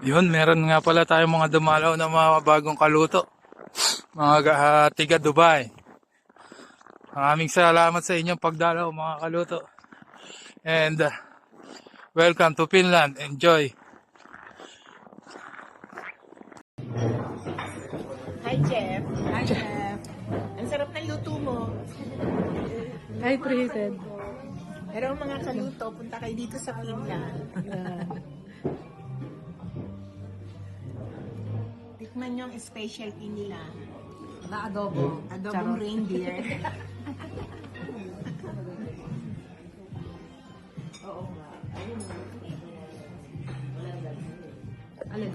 Yun, meron nga pala tayong mga dumalaw na mga bagong kaluto. Mga tiga Dubai. Maraming salamat sa inyong pagdalaw mga kaluto. And welcome to Finland. Enjoy. Hi, Jeff. Hi, Jeff. Ang sarap ng luto mo. Hi, Tristan. Pero ang mga kaluto, punta kayo dito sa Finland. Tikman nyo ang specialty nila. Na adobo. Adobong reindeer. Oo nga. Alin?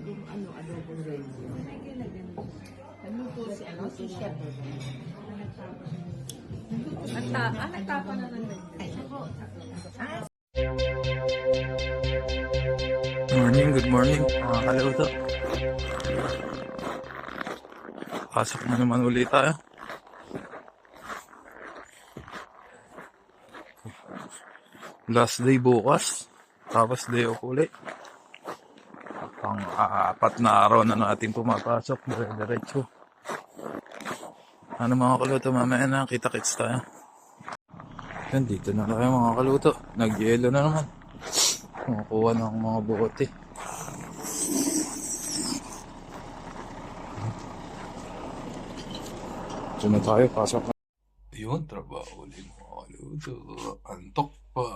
Yung adobong reindeer. Ano po si Chef? Nagtapa na ng Good morning mga kaluto. Pasok na naman ulit tayo. Last day bukas. Tapos day off ulit. Pang-apat na araw na natin pumapasok. Dire-diretso. Ano mga kaluto, mamaya na. Kita-kits tayo. Yan, dito na tayo mga kaluto. Nag-yelo na naman. Kukuha ng mga bote. Dito na tayo, pasok na. Yun, trabaho ulit mga kaluto. Antok pa.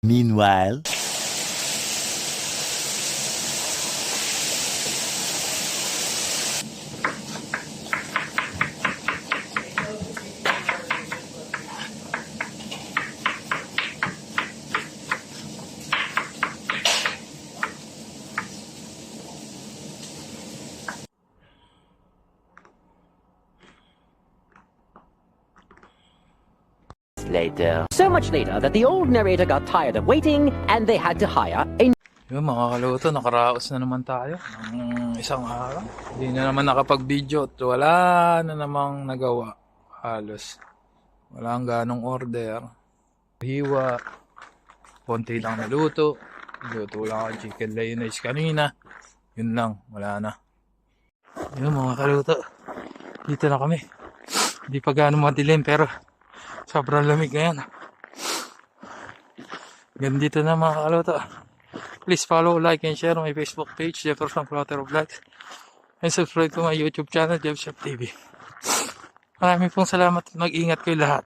Meanwhile, later. So much later that the old narrator got tired of waiting and they had to hire a Yun mga kaluto, nakaraos na naman tayo ng isang araw. Hindi na naman nakapag-video at wala na namang nagawa. Halos. Wala ang ganong order. Hiwa. Konti lang naluto. Luto lang ang chicken mayonnaise kanina. Yun lang, wala na. Yun mga kaluto. Dito na kami. Hindi pa gaano madilim pero sobrang lamig ngayon. Ganito na mga kaluto. Please follow, like, and share my Facebook page, Jefferson Plotter of Vlogs. And subscribe to my YouTube channel, Jeff Chef TV. Maraming pong salamat at mag-ingat kayo lahat.